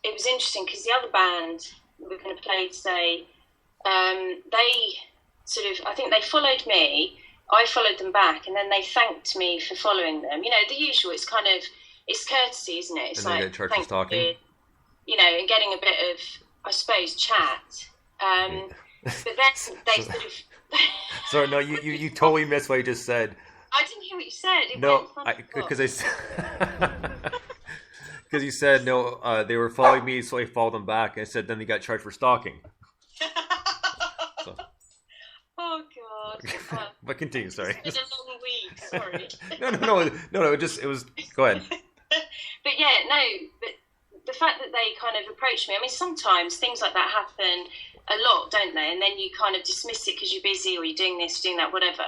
it was interesting because the other band we're going to play today, they sort of, I think they followed me, I followed them back, and then they thanked me for following them. You know, the usual, it's kind of, it's courtesy, isn't it? It's and like, they get charged for stalking. You know, and getting a bit of, I suppose, chat. But then they sort of... Sorry, no, you totally missed what you just said. I didn't hear what you said. Because you said, no, they were following me, so I followed them back. And I said, then they got charged for stalking. So. Oh, God. But continue, sorry. It's been a long week, sorry. No, it was, go ahead. But yeah, no, but the fact that they kind of approached me, I mean, sometimes things like that happen a lot, don't they? And then you kind of dismiss it because you're busy or you're doing this, doing that, whatever.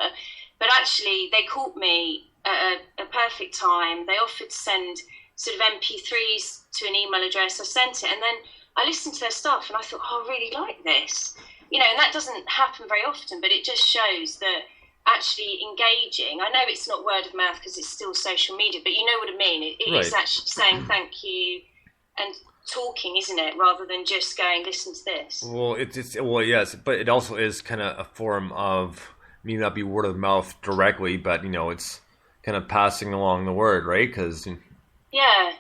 But actually, they caught me at a perfect time. They offered to send sort of MP3s to an email address. I sent it, and then I listened to their stuff, and I thought, oh, I really like this. You know, and that doesn't happen very often, but it just shows that actually engaging, I know it's not word of mouth because it's still social media, but you know what I mean. It right. is actually saying thank you and talking, isn't it, rather than just going, listen to this. Well, well, yes, but it also is kind of a form of, may not be word of mouth directly, but, you know, it's kind of passing along the word, right? Because yeah.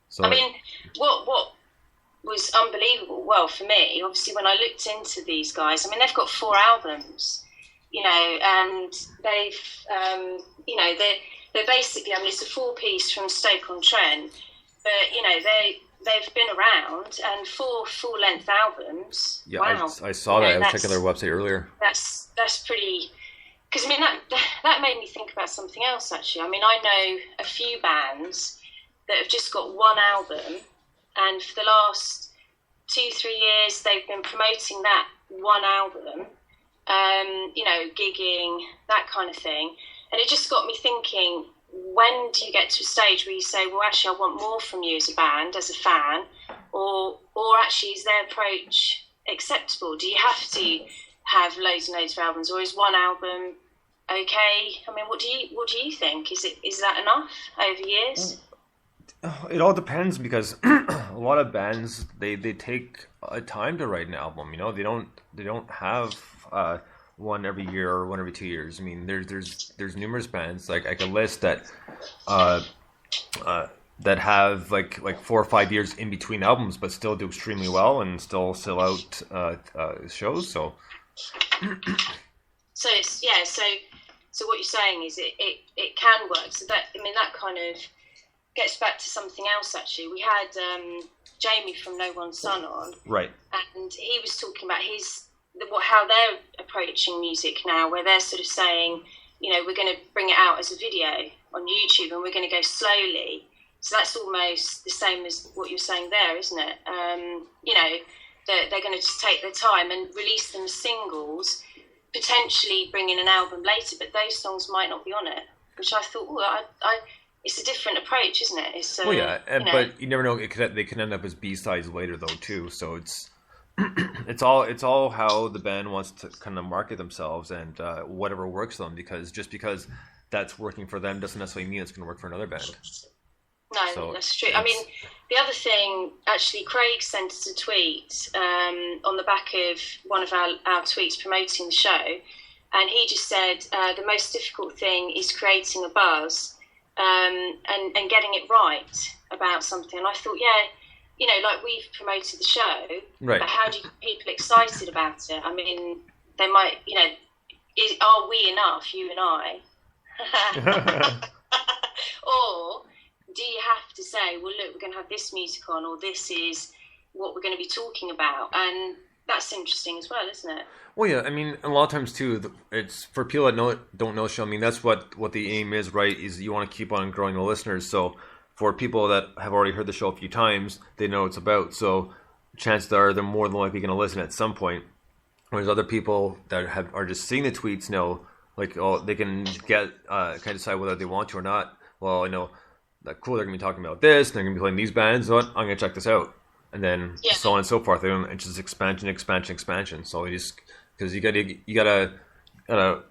So I mean, what was unbelievable, well, for me, obviously, when I looked into these guys, I mean, they've got 4 albums, you know, and they've, you know, they're basically, I mean, it's a 4-piece from Stoke-on-Trent, but, you know, they've been around, and 4 full-length albums. Yeah, wow. I saw that. I was checking their website earlier. That's pretty... Because, I mean, that made me think about something else, actually. I mean, I know a few bands that have just got 1 album, and for the last 2-3 years, they've been promoting that 1 album, you know, gigging, that kind of thing. And it just got me thinking, when do you get to a stage where you say, well, actually, I want more from you as a band, as a fan, or actually, is their approach acceptable? Do you have to have loads and loads of albums, or is 1 album okay? I mean, what do you think? Is that enough over years? It all depends, because a lot of bands they take a time to write an album. You know, they don't have one every year or one every 2 years. I mean, there's numerous bands, like I could list that that have like 4 or 5 years in between albums, but still do extremely well and still sell out shows. So it's, yeah. So what you're saying is it can work. So that, I mean, that kind of gets back to something else. Actually, we had Jamie from No One's Son on, right, and he was talking about how they're approaching music now, where they're sort of saying, you know, we're going to bring it out as a video on YouTube, and we're going to go slowly. So that's almost the same as what you're saying there, isn't it? You know, they're going to just take their time and release them as singles, potentially bring in an album later, but those songs might not be on it, which I thought, it's a different approach, isn't it? It's, well, yeah, but you never know. They can end up as B-sides later, though, too. So it's all how the band wants to kind of market themselves, and whatever works for them. Because just because that's working for them doesn't necessarily mean it's going to work for another band. No, so that's true. I mean, the other thing, actually, Craig sent us a tweet on the back of one of our tweets promoting the show, and he just said the most difficult thing is creating a buzz and getting it right about something. And I thought, yeah, you know, like, we've promoted the show, right, but how do you get people excited about it? I mean, they might, you know, are we enough, you and I? Or do you have to say, well, look, we're going to have this music on, or this is what we're going to be talking about? And that's interesting as well, isn't it? Well, yeah, I mean, a lot of times, too, it's for people that don't know the show, I mean, that's what the aim is, right, is you want to keep on growing the listeners. So for people that have already heard the show a few times, they know what it's about. So chances are they're more than likely going to listen at some point. Whereas other people that are just seeing the tweets know, like, oh, they can kind of decide whether they want to or not. Well, I know, that cool, they're going to be talking about this, and they're going to be playing these bands, so I'm going to check this out. And then so on and so forth. It's just expansion. So because you gotta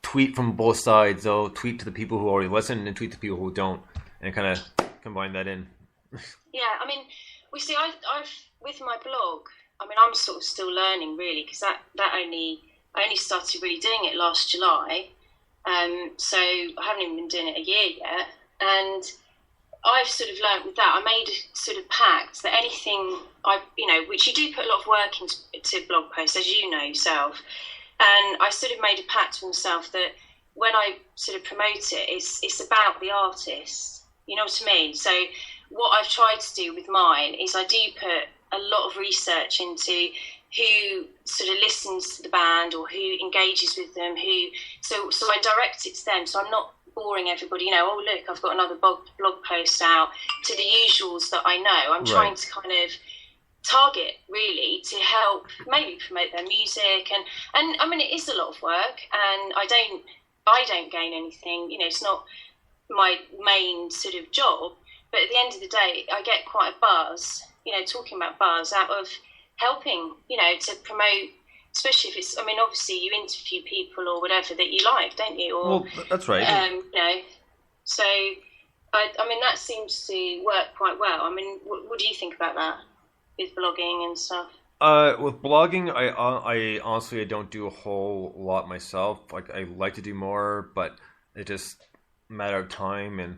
tweet from both sides, though. Tweet to the people who already listen and tweet to people who don't, and kind of combine that in. Yeah, I mean, we see. I've with my blog. I mean, I'm sort of still learning really because I only started really doing it last July. So I haven't even been doing it a year yet, and I've sort of learned with that. I made a sort of pact that anything which you do put a lot of work into blog posts, as you know yourself, and I sort of made a pact with myself that when I sort of promote it, it's about the artist. You know what I mean? So what I've tried to do with mine is I do put a lot of research into who sort of listens to the band or who engages with them, so I direct it to them. So I'm not boring everybody, oh look, I've got another blog post out, to the usuals that I know. I'm trying to kind of target really to help maybe promote their music, and I mean it is a lot of work, and I don't gain anything, it's not my main sort of job, but at the end of the day I get quite a buzz, talking about buzz out of helping, to promote, especially if it's, I mean, obviously you interview people or whatever that you like, don't you? Or, well, that's right. So, I mean, that seems to work quite well. I mean, what do you think about that with blogging and stuff? With blogging, I honestly don't do a whole lot myself. Like, I like to do more, but it just a matter of time, and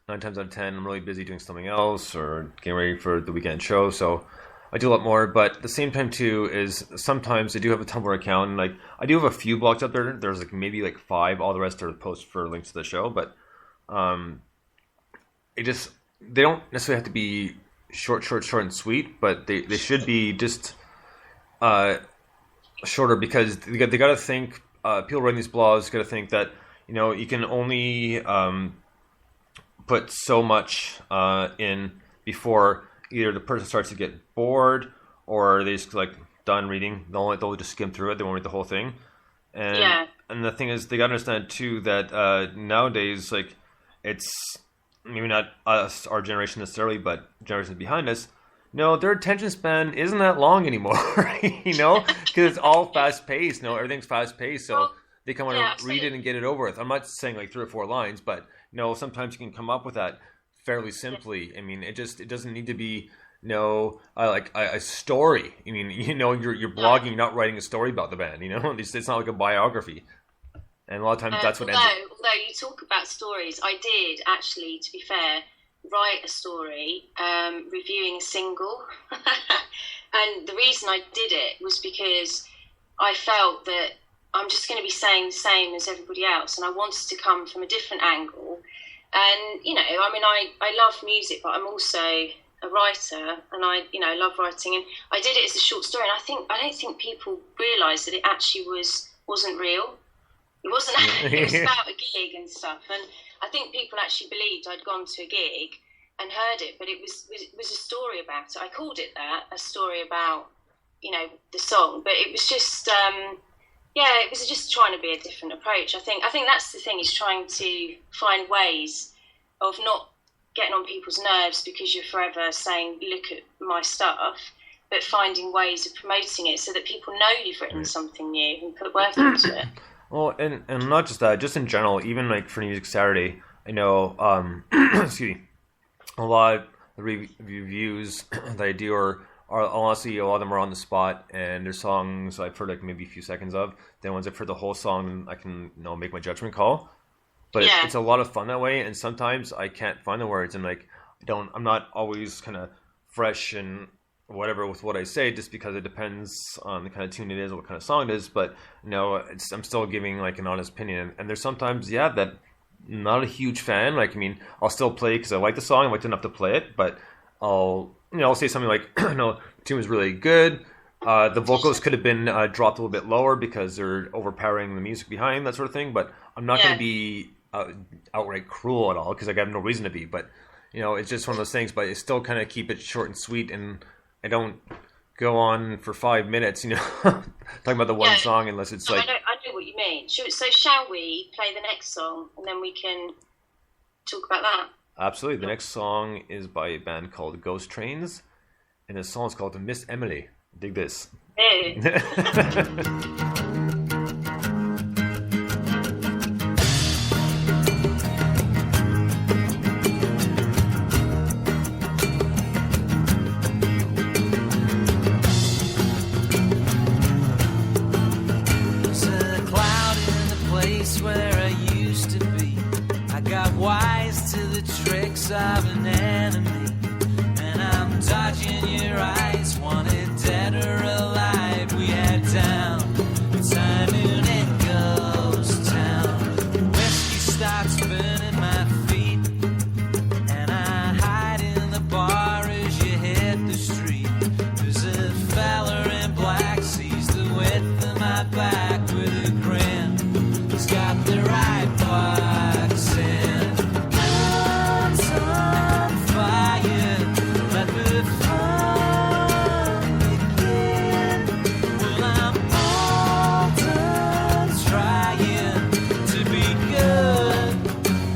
9 times out of 10, I'm really busy doing something else or getting ready for the weekend show, so I do a lot more. But at the same time too is sometimes I do have a Tumblr account, and like I do have a few blogs up there. There's like maybe like 5. All the rest are posts for links to the show. But they don't necessarily have to be short and sweet, but they should be just shorter, because they got to think. People writing these blogs got to think that you can only put so much in before either the person starts to get bored or they just like done reading. They'll just skim through it. They won't read the whole thing. And the thing is, they gotta understand too that nowadays, like, it's maybe not us, our generation necessarily, but generations behind us. No, their attention span isn't that long anymore. Because it's all fast paced. Everything's fast paced, so they come on and read it and get it over with. I'm not saying like 3 or 4 lines, but sometimes you can come up with that fairly simply. I mean, it doesn't need to be like a story. I mean, you're blogging, you're not writing a story about the band. It's not like a biography. And a lot of times that's what ends up. Although you talk about stories, I did actually, to be fair, write a story reviewing a single. And the reason I did it was because I felt that I'm just going to be saying the same as everybody else, and I wanted to come from a different angle. And, I mean, I love music, but I'm also a writer, and I love writing. And I did it as a short story, and I don't think people realise that it actually wasn't real. It wasn't. It was about a gig and stuff, and I think people actually believed I'd gone to a gig and heard it, but it was a story about it. I called it that, a story about the song, but it was just it was just trying to be a different approach. I think that's the thing, is trying to find ways of not getting on people's nerves because you're forever saying, look at my stuff, but finding ways of promoting it so that people know you've written something new and put work into it. Well, and not just that, just in general, even like for Music Saturday, I know, excuse me, a lot of the reviews that I do are honestly, a lot of them are on the spot, and there's songs I've heard like maybe a few seconds of. Then once I've heard the whole song, I can make my judgment call. But it's a lot of fun that way, and sometimes I can't find the words, and like I'm not always kind of fresh and whatever with what I say, just because it depends on the kind of tune it is, or what kind of song it is. But I'm still giving like an honest opinion, and there's sometimes that not a huge fan. Like, I mean, I'll still play because I like the song, I like enough to play it, but I'll say something like, the tune was really good. The vocals could have been dropped a little bit lower because they're overpowering the music behind, that sort of thing. But I'm not going to be outright cruel at all, because I have no reason to be. But it's just one of those things. But I still kind of keep it short and sweet, and I don't go on for 5 minutes, talking about the one song, unless it's like. I know what you mean. So shall we play the next song, and then we can talk about that? Absolutely. The next song is by a band called Ghost Trains, and the song is called Miss Emily. Dig this. Hey. glimpse of an enemy, and I'm dodging your eyes, wanted dead or alive. We head down Time Moon and Ghost Town. Whiskey starts burning my feet, and I hide in the bar as you hit the street. There's a fella in black, sees the width of my back with a grin. He's got the right box in. Guns on fire, let the fun begin. Well, I'm all done trying to be good.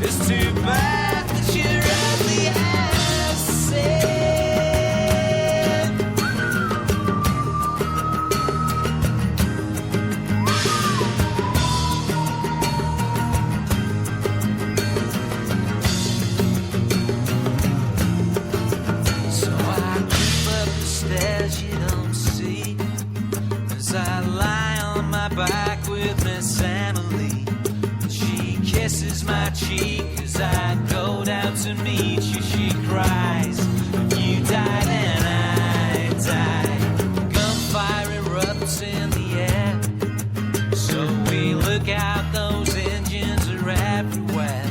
It's too bad that you're ugly as sin. So I creep up the stairs you don't see, as I lie on my back with Miss Emily. She kisses my cheek as I go down to meet you. She cries, if you die then I die. Gunfire erupts in the air, so we look out, those engines are everywhere.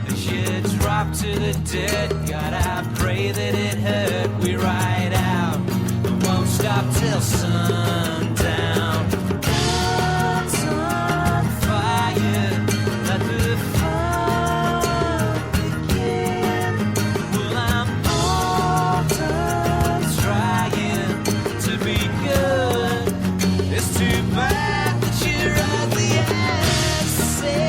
As you drop to the dirt, God, I pray that it hurt. We ride out, and won't stop till sundown. Guns on fire, let the fun begin. Well, I'm all done trying to be good. It's too bad that you're ugly as sin.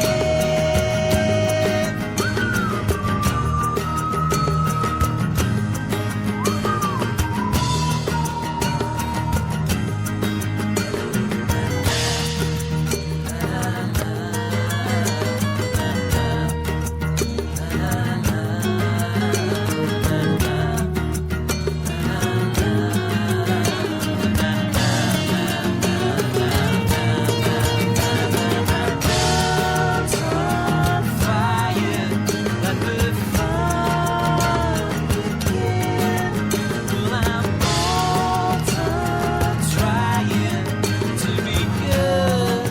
Guns on fire, let the fun begin. Well, I'm all done trying to be good.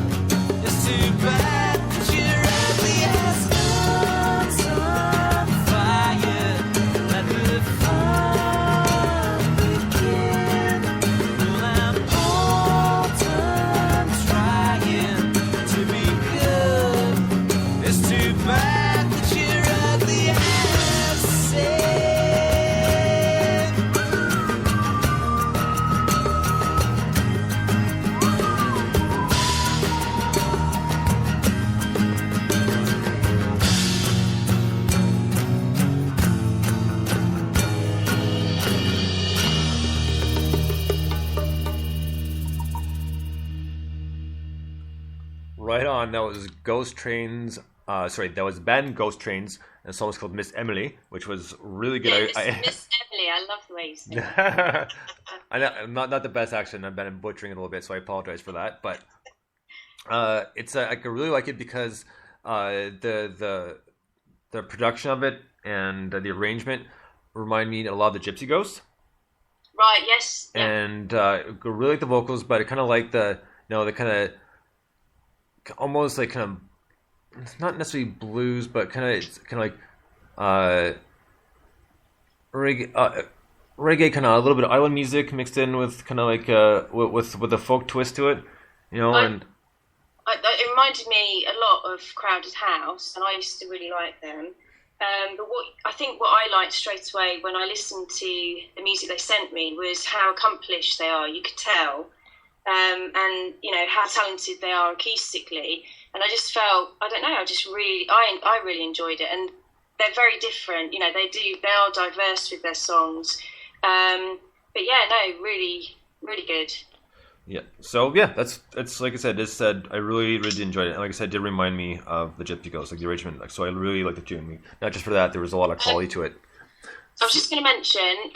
It's too bad that you're ugly as guns on fire. Let the fun begin. Well, I'm all done trying to be good. It's too bad that you're ugly as sin. Right on. That was Ghost Trains. That was the band Ghost Trains, and the song was called Miss Emily, which was really good. Yeah, Miss Emily, I love the way you say it. I'm not the best accent. I've been butchering it a little bit, so I apologize for that. But I really like it because the production of it and the arrangement remind me a lot of the Gypsy Ghosts. Right, yes. Yeah. And I really like the vocals, but I kind of like the kind of almost like kind of, it's not necessarily blues, but it's kind of like reggae, kind of a little bit of island music mixed in with kind of like with a folk twist to it, and It reminded me a lot of Crowded House, and I used to really like them. But what I liked straight away when I listened to the music they sent me was how accomplished they are. You could tell, and how talented they are acoustically. And I just felt, I don't know, I really enjoyed it. And they're very different. They are diverse with their songs. But yeah, no, really, really good. Yeah. So yeah, that's like I said. I really enjoyed it, and like I said, it did remind me of the Gypsy Ghost, like the arrangement. So I really liked the tune. Not just for that, there was a lot of quality to it. I was just going to mention.